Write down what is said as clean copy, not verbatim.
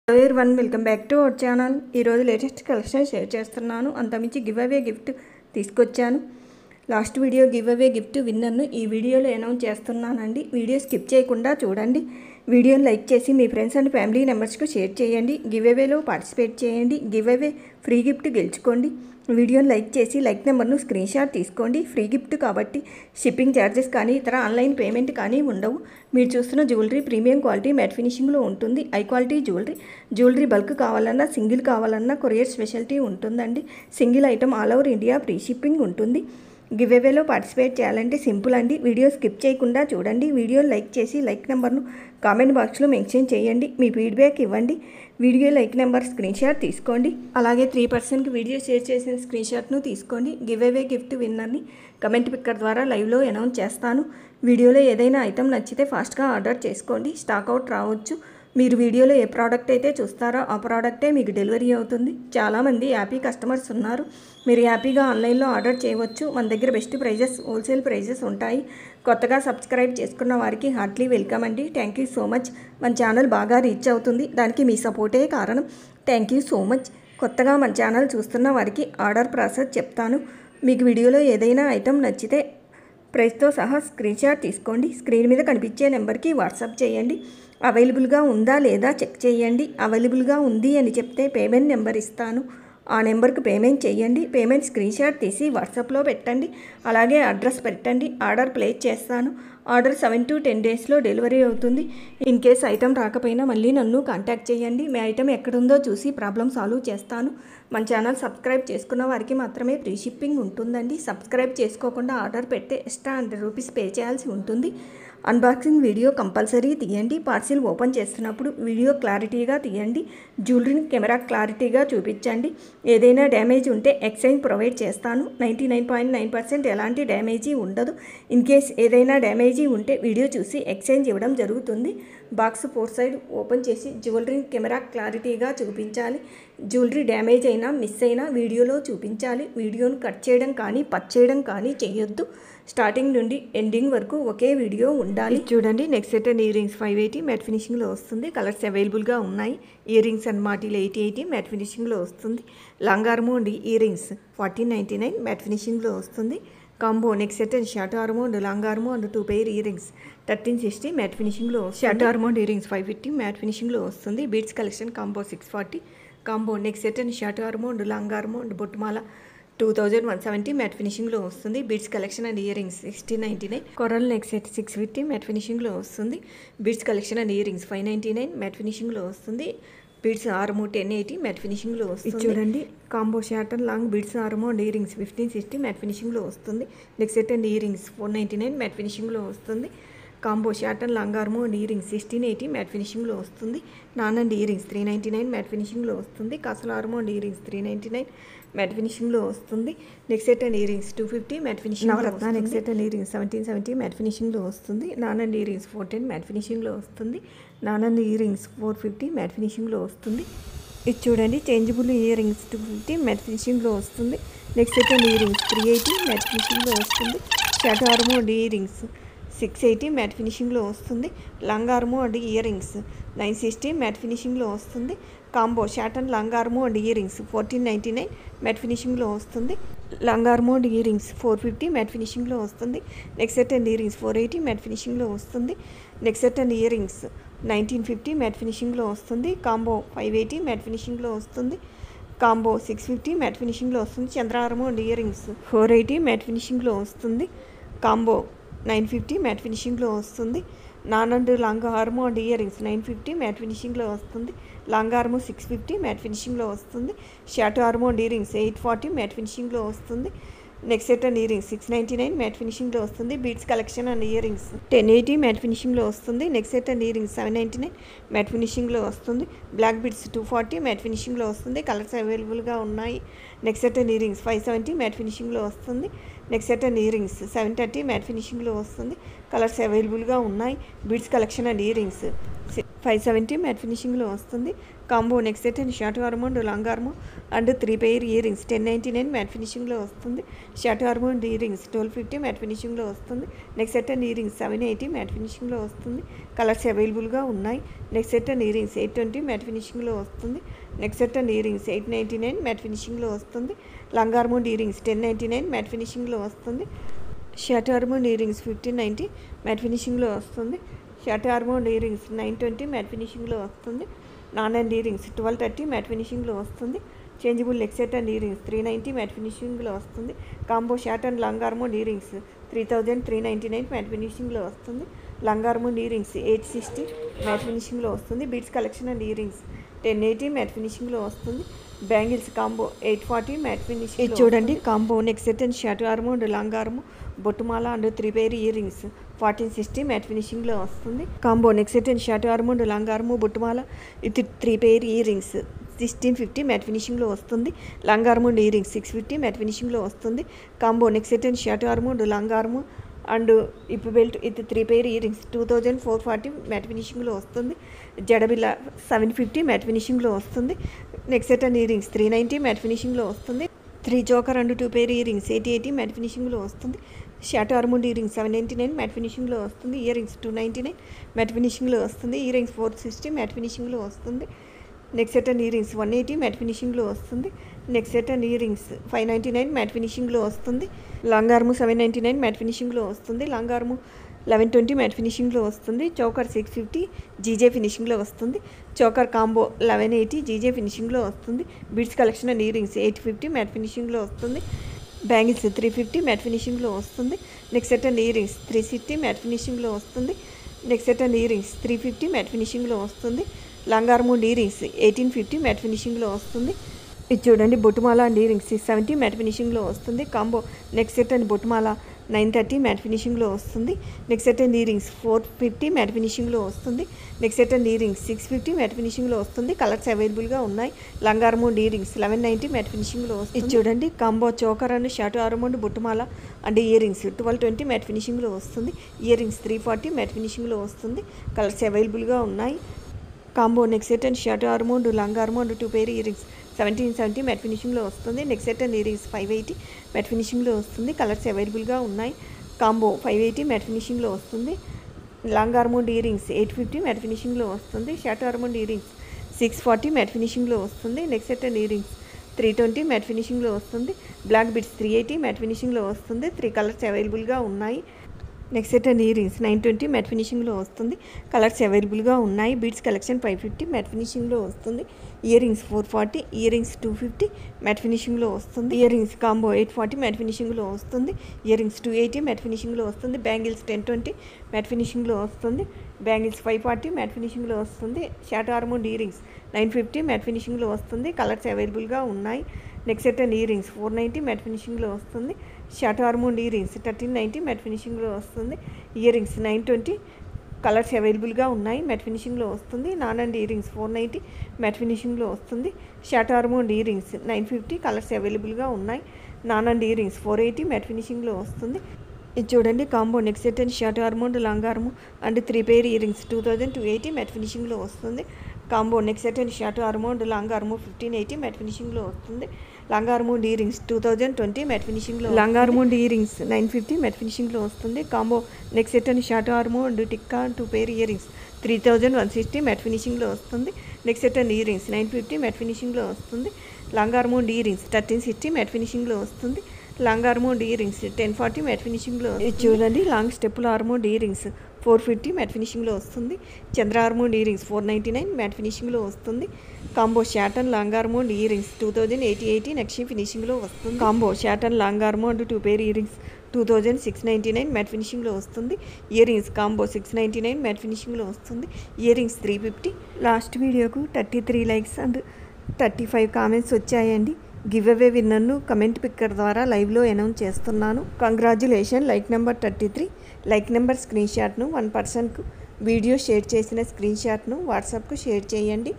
Hello everyone, welcome back to our channel. ఈరోజు latest collection share చేస్తున్నాను. అంతమించి giveaway gift తీసుకొచ్చాను. Last video giveaway gift విన్నర్ను ఈ వీడియోలో అనౌన్స్ చేస్తున్నానండి. వీడియో స్కిప్ చేయకుండా చూడండి. వీడియోని లైక్ చేసి మీ ఫ్రెండ్స్ అండ్ ఫ్యామిలీ మెంబర్స్కు షేర్ చేయండి. గివ్ అవేలో పార్టిసిపేట్ చేయండి. గివ్ అవే ఫ్రీ గిఫ్ట్ గెలుచుకోండి. వీడియోని లైక్ చేసి లైక్ నెంబర్ను స్క్రీన్ షాట్ తీసుకోండి. ఫ్రీ గిఫ్ట్ కాబట్టి షిప్పింగ్ ఛార్జెస్ కానీ ఇతర ఆన్లైన్ పేమెంట్ కానీ ఉండవు. మీరు చూస్తున్న జ్యువెలరీ ప్రీమియం క్వాలిటీ మ్యాట్ ఫినిషింగ్లో ఉంటుంది. హై క్వాలిటీ జ్యువెలరీ బల్క్ కావాలన్నా సింగిల్ కావాలన్నా కొరియర్ స్పెషాలిటీ ఉంటుందండి. Single item all over India free shipping ఉంటుంది. గివ్ అవేలో పార్టిసిపేట్ చేయాలంటే సింపుల్ అండి. వీడియో స్కిప్ చేయకుండా చూడండి. వీడియో లైక్ చేసి లైక్ నెంబర్ను కామెంట్ బాక్స్లో మెన్షన్ చేయండి. మీ ఫీడ్బ్యాక్ ఇవ్వండి. Video like number screenshot తీసుకోండి. అలాగే 3% వీడియో షేర్ చేసిన స్క్రీన్ షాట్ను తీసుకోండి. గివ్ అవే గిఫ్ట్ విన్నర్ని కమెంట్ పిక్కర్ ద్వారా లైవ్లో అనౌన్స్ చేస్తాను. వీడియోలో ఏదైనా ఐటమ్ నచ్చితే ఫాస్ట్గా ఆర్డర్ చేసుకోండి. స్టాక్ అవుట్ రావచ్చు. మీరు వీడియోలో ఏ ప్రోడక్ట్ అయితే చూస్తారో ఆ ప్రోడక్టే మీకు డెలివరీ అవుతుంది. చాలామంది హ్యాపీ కస్టమర్స్ ఉన్నారు. మీరు హ్యాపీగా ఆన్లైన్లో ఆర్డర్ చేయవచ్చు. మన దగ్గర బెస్ట్ ప్రైజెస్, హోల్సేల్ ప్రైజెస్ ఉంటాయి. కొత్తగా సబ్స్క్రైబ్ చేసుకున్న వారికి హార్ట్లీ వెల్కమ్ అండి. Thank you so much. మన ఛానల్ బాగా రీచ్ అవుతుంది. దానికి మీ సపోర్టే కారణం. Thank you so much. కొత్తగా మన ఛానల్ చూస్తున్న వారికి ఆర్డర్ ప్రాసెస్ చెప్తాను. మీకు వీడియోలో ఏదైనా ఐటమ్ నచ్చితే ప్రైస్తో సహా స్క్రీన్ షాట్ తీసుకోండి. స్క్రీన్ మీద కనిపించే నెంబర్కి వాట్సాప్ చేయండి. అవైలబుల్గా ఉందా లేదా చెక్ చేయండి. అవైలబుల్గా ఉంది అని చెప్తే పేమెంట్ నెంబర్ ఇస్తాను. ఆ నెంబర్కి పేమెంట్ చేయండి. పేమెంట్ స్క్రీన్ షాట్ తీసి వాట్సాప్లో పెట్టండి. అలాగే అడ్రస్ పెట్టండి. ఆర్డర్ ప్లేస్ చేస్తాను. ఆర్డర్ 7 to 10 డేస్లో డెలివరీ అవుతుంది. ఇన్ కేస్ ఐటమ్ రాకపోయినా మళ్ళీ నన్ను కాంటాక్ట్ చేయండి. మీ ఐటమ్ ఎక్కడుందో చూసి ప్రాబ్లం సాల్వ్ చేస్తాను. మన ఛానల్ సబ్స్క్రైబ్ చేసుకున్న వారికి మాత్రమే ఫ్రీ షిప్పింగ్ ఉంటుందండి. సబ్స్క్రైబ్ చేసుకోకుండా ఆర్డర్ పెడితే ఎక్స్ట్రా ₹100 పే చేయాల్సి ఉంటుంది. అన్బాక్సింగ్ వీడియో కంపల్సరీ తీయండి. పార్సిల్ ఓపెన్ చేస్తున్నప్పుడు వీడియో క్లారిటీగా తీయండి. జ్యువెలరీని కెమెరా క్లారిటీగా చూపించండి. ఏదైనా డ్యామేజ్ ఉంటే ఎక్స్చేంజ్ ప్రొవైడ్ చేస్తాను. 99.9% ఎలాంటి డ్యామేజీ ఉండదు. ఇన్ కేస్ ఏదైనా డ్యామేజీ ఉంటే వీడియో చూసి ఎక్స్చేంజ్ ఇవ్వడం జరుగుతుంది. బాక్స్ 4 సైడ్ ఓపెన్ చేసి జ్యువెలరీని కెమెరా క్లారిటీగా చూపించాలి. జ్యువెలరీ డ్యామేజ్ అయినా మిస్ అయినా వీడియోలో చూపించాలి. వీడియోను కట్ చేయడం కానీ పచ్ చేయడం కానీ చేయొద్దు. స్టార్టింగ్ నుండి ఎండింగ్ వరకు ఒకే వీడియో ఉండాలి. చూడండి, next set and earrings 580 matte ఫినిషింగ్లో వస్తుంది. కలర్స్ అవైలబుల్గా ఉన్నాయి. ఇయర్ రింగ్స్ అండ్ మాటిల్ 880 మ్యాట్ ఫినిషింగ్లో వస్తుంది. లాంగ్ ఆర్మోండ్ ఇయర్ రింగ్స్ 1499 మ్యాట్ ఫినిషింగ్లో వస్తుంది. Combo next set and short ఆర్మోండ్ లాంగ్ ఆర్మోండ్ 2 పెయిర్ ఇయర్ రింగ్స్ 1360 మ్యాట్ ఫినిషింగ్లో షార్ట్ ఆర్మోండ్ ఇయర్ రింగ్స్ 550 మ్యాట్ ఫినిషింగ్లో వస్తుంది. Beads collection combo 640. Combo next set and short ఆర్మోండ్ లాంగ్ ఆర్మోండ్ బొట్టుమాల 2170 మ్యాట్ ఫినిషింగ్లో వస్తుంది. Beads collection and earrings 1699. Coral next set 650 matte ఫినిషింగ్లో వస్తుంది. Beads collection and earrings 599 matte ఫినిషింగ్లో వస్తుంది. బీడ్స్ ఆర్మో 1080 మ్యాట్ ఫినిషింగ్లో వస్తుంది. చూడండి, combo short and long beads ఆర్మో అండ్ ఇయర్ రింగ్స్ 1560 మ్యాట్ ఫినిషింగ్లో వస్తుంది. Next set and earrings 499 matte ఫినిషింగ్లో వస్తుంది. Combo short and long RMO and earrings 1680 matte ఫినిషింగ్లో వస్తుంది. నాన్ అండ్ ఇయర్ రింగ్స్ 399 మ్యాట్ ఫినిషింగ్లో వస్తుంది. కాసల్ arm and earrings 399 matte ఫినిషింగ్లో వస్తుంది. Next set and earrings 250 matte finishing. Navaratna next set and earrings 1770 matte ఫినిషింగ్లో వస్తుంది. నాన్ అండ్ ఇయర్ రింగ్స్ 410 మ్యాట్ ఫినిషింగ్లో వస్తుంది. నాన్ అండ్ ఇయర్ రింగ్స్ 450 మ్యాట్ ఫినిషింగ్లో వస్తుంది. ఇది చూడండి, చేంజబుల్ ఇయర్ రింగ్స్ 250 మ్యాట్ ఫినిషింగ్లో వస్తుంది. Next set and earrings 380 matte ఫినిషింగ్లో వస్తుంది. Short arm and earrings 680 mat ఫినిషింగ్లో వస్తుంది. Long RMO and earrings 960 matte ఫినిషింగ్లో వస్తుంది. Combo short and long RMO and earrings 1499 matte ఫినిషింగ్లో వస్తుంది. Long RMO and earrings 450 matte ఫినిషింగ్లో వస్తుంది. Next set and earrings 480 matte ఫినిషింగ్లో వస్తుంది. Next set and earrings 1950 matte ఫినిషింగ్లో వస్తుంది. కాంబో 580 మ్యాట్ ఫినిషింగ్లో వస్తుంది. కాంబో 650 మ్యాట్ ఫినిషింగ్లో వస్తుంది. Chandra arm and earrings 480 matte ఫినిషింగ్లో వస్తుంది. కాంబో 950 మ్యాట్ ఫినిషింగ్లో వస్తుంది. నాన్ and long RMO and earrings 950 matte ఫినిషింగ్లో వస్తుంది. లాంగ్ ఆర్మో 650 మ్యాట్ ఫినిషింగ్లో వస్తుంది. Short arm and earrings 840 matte ఫినిషింగ్లో వస్తుంది. Next set and earrings 699 matte ఫినిషింగ్లో వస్తుంది. Beads collection and earrings 1080 matte ఫినిషింగ్లో వస్తుంది. Next set and earrings 799 matte ఫినిషింగ్లో వస్తుంది. బ్లాక్ బీడ్స్ 240 మ్యాట్ ఫినిషింగ్లో వస్తుంది. కలర్స్ అవైలబుల్గా ఉన్నాయి. Next set and earrings 570 matte ఫినిషింగ్లో వస్తుంది. Next set and earrings 730 matte ఫినిషింగ్లో వస్తుంది. కలర్స్ అవైలబుల్గా ఉన్నాయి. Beads collection and earrings 570 matte ఫినిషింగ్లో వస్తుంది. Combo neck set and short arm and long arm and 3 pair earrings 1099 matte ఫినిషింగ్లో వస్తుంది. Short arm and earrings 1250 matte ఫినిషింగ్లో వస్తుంది. Neck set and earrings 780 matte ఫినిషింగ్లో వస్తుంది. Colours అవైలబుల్గా ఉన్నాయి. Neck set and earrings 820 matte ఫినిషింగ్లో వస్తుంది. Neck set and earrings 899 matte ఫినిషింగ్లో వస్తుంది. Long arm and earrings 1099 matte ఫినిషింగ్లో వస్తుంది. Short arm and earrings 1590 matte ఫినిషింగ్లో వస్తుంది. Short arm and earrings 920 matte ఫినిషింగ్లో వస్తుంది. నాన్ అండ్ ఇయర్ రింగ్స్ 1230 మ్యాట్ ఫినిషింగ్లో వస్తుంది. Changeable neck set and earrings 390 matte ఫినిషింగ్లో వస్తుంది. Combo short and long arm and earrings 3399 matte ఫినిషింగ్లో వస్తుంది. Long arm and earrings 860 matte ఫినిషింగ్లో వస్తుంది. Beads collection and earrings 1080 matte ఫినిషింగ్లో వస్తుంది. Bangles combo 840 matte finishing. ఇది చూడండి combo neck set and short arm and long arm బొట్టుమాల and 3 pair earrings 1460 matte ఫినిషింగ్లో వస్తుంది. Combo neck set and short arm and long arm బొట్టుమాల ఇది 3 pair earrings 1650 matte ఫినిషింగ్లో వస్తుంది. Long arm and earrings 650 matte ఫినిషింగ్లో వస్తుంది. Combo neck set and short arm and long arm and ఇప్పు belt ఇది 3 పెయిర్ ఇయర్ రింగ్స్ 2440 మ్యాట్ ఫినిషింగ్లో వస్తుంది. జడబిల్ల 750 మ్యాట్ ఫినిషింగ్లో వస్తుంది. Neck set and earrings 390 matte ఫినిషింగ్లో వస్తుంది. 3 choker and 2 pair earrings 80 matte ఫినిషింగ్లో వస్తుంది. Short arm and earrings 799 matte ఫినిషింగ్లో వస్తుంది. ఇయర్ రింగ్స్ 299 మ్యాట్ ఫినిషింగ్లో వస్తుంది. ఇయర్ రింగ్స్ 460 మ్యాట్ ఫినిషింగ్లో వస్తుంది. Neck set and earrings 180 matte ఫినిషింగ్లో వస్తుంది. Neck set and earrings 599 matte ఫినిషింగ్లో వస్తుంది. లాంగ్ ఆర్మ్ 799 మ్యాట్ ఫినిషింగ్లో వస్తుంది. లాంగ్ ఆర్మ్ 1120 మ్యాట్ ఫినిషింగ్లో వస్తుంది. చోకర్ 650 జీజే ఫినిషింగ్లో వస్తుంది. చోకర్ కాంబో 1180 జీజే ఫినిషింగ్లో వస్తుంది. Beads collection and earrings 850 matte ఫినిషింగ్లో వస్తుంది. బ్యాంగిల్స్ 350 మ్యాట్ ఫినిషింగ్లో వస్తుంది. Neck set and earrings 360 matte ఫినిషింగ్లో వస్తుంది. Neck set and earrings 350 matte ఫినిషింగ్లో వస్తుంది. Long arm and earrings 1850 matte ఫినిషింగ్లో వస్తుంది. ఇది చూడండి బొట్టుమాల అండ్ ఇయర్ రింగ్స్ 670 మ్యాట్ ఫినిషింగ్లో వస్తుంది. కాంబో నెక్ సెట్ అండ్ బొట్టుమాల 930 మ్యాట్ ఫినిషింగ్లో వస్తుంది. Neck set and earrings 450 matte ఫినిషింగ్లో వస్తుంది. Neck set and earrings 650 matte ఫినిషింగ్లో వస్తుంది. కలర్స్ అవైలబుల్గా ఉన్నాయి. Long arm and earrings 1190 matte ఫినిషింగ్లో వస్తుంది. ఇది చూడండి combo choker and short arm and బొట్టుమాల అండ్ ఇయర్ రింగ్స్ 1220 మ్యాట్ ఫినిషింగ్లో వస్తుంది. ఇయర్ రింగ్స్ 340 మ్యాట్ ఫినిషింగ్లో వస్తుంది. కలర్స్ అవైలబుల్గా ఉన్నాయి. Combo neck set and short arm and long arm and 2 pair earrings 1770 matte ఫినిషింగ్లో వస్తుంది. Neck set and earrings 580 matte ఫినిషింగ్లో వస్తుంది. కలర్స్ అవైలబుల్గా ఉన్నాయి. కాంబో 580 మ్యాట్ ఫినిషింగ్లో వస్తుంది. Long arm and earrings 850 matte ఫినిషింగ్లో వస్తుంది. Short arm and earrings 640 matte ఫినిషింగ్లో వస్తుంది. Neck set and earrings 320 matte ఫినిషింగ్లో వస్తుంది. బ్లాక్ బిట్స్ 380 మ్యాట్ ఫినిషింగ్లో వస్తుంది. 3 కలర్స్ అవైలబుల్గా ఉన్నాయి. Neck set and earrings 920 matte ఫినిషింగ్లో వస్తుంది. కలర్స్ అవైలబుల్గా ఉన్నాయి. బీడ్స్ కలెక్షన్ 550 మ్యాట్ ఫినిషింగ్లో వస్తుంది. Earrings 440 earrings 250 matte ఫినిషింగ్లో వస్తుంది. ఇయర్ రింగ్స్ కాంబో 840 మ్యాట్ ఫినిషింగ్లో వస్తుంది. ఇయర్ రింగ్స్ 280 మ్యాట్ ఫినిషింగ్లో వస్తుంది. బ్యాంగిల్స్ 1020 మ్యాట్ ఫినిషింగ్లో వస్తుంది. బ్యాంగిల్స్ 540 మ్యాట్ ఫినిషింగ్లో వస్తుంది. Short arm and earrings 950 matte ఫినిషింగ్లో వస్తుంది. కలర్స్ అవైలబుల్గా ఉన్నాయి. Neck set and earrings 490 matte ఫినిషింగ్లో వస్తుంది. Short arm and earrings 1390 matte ఫినిషింగ్లో వస్తుంది. ఇయర్ రింగ్స్ 920 కలర్స్ అవైలబుల్గా ఉన్నాయి. మ్యాట్ ఫినిషింగ్లో వస్తుంది. నాన్ అండ్ ఇయర్ రింగ్స్ 490 మ్యాట్ ఫినిషింగ్లో వస్తుంది. Short arm and earrings 950 colours అవైలబుల్గా ఉన్నాయి. నాన్ అండ్ ఇయర్ రింగ్స్ 480 మ్యాట్ ఫినిషింగ్లో వస్తుంది. ఇది చూడండి combo neck set and short arm and long arm and 3 pair earrings 2280 matte ఫినిషింగ్లో వస్తుంది. Combo neck set and short arm and long arm 1580 matte ఫినిషింగ్లో వస్తుంది. Long arm and earrings 2020 matte ఫినిషింగ్లో long arm and earrings 950 matte ఫినిషింగ్లో వస్తుంది. Combo neck set and short arm and tikka 2 pair earrings 3160 matte ఫినిషింగ్లో వస్తుంది. Neck set and earrings 950 matte ఫినిషింగ్లో వస్తుంది. Long arm and earrings 1360 matte ఫినిషింగ్లో వస్తుంది. Long arm and earrings 1040 matte ఫినిషింగ్లో. ఇది చూడండి లాంగ్ స్టెప్పుల arm and earrings 450 matte ఫినిషింగ్లో వస్తుంది. Chandra arm and earrings 499 matte ఫినిషింగ్లో వస్తుంది. Combo short and long arm and earrings 2080 నక్షి ఫినిషింగ్లో వస్తుంది. Combo short and long arm and 2 pair earrings 2699 matte ఫినిషింగ్లో వస్తుంది. ఇయర్ రింగ్స్ కాంబో 699 మ్యాట్ ఫినిషింగ్లో వస్తుంది. Earrings 350. లాస్ట్ వీడియోకు 33 లైక్స్ అండ్ 35 కామెంట్స్ వచ్చాయండి. గివ్ అవే విన్నర్ను కమెంట్ పిక్కర్ ద్వారా లైవ్లో అనౌన్స్ చేస్తున్నాను. Congratulation. Like number 33 like number screen షాట్ను 1 పర్సన్కు వీడియో షేర్ చేసిన స్క్రీన్ షాట్ను వాట్సాప్కు షేర్ చేయండి.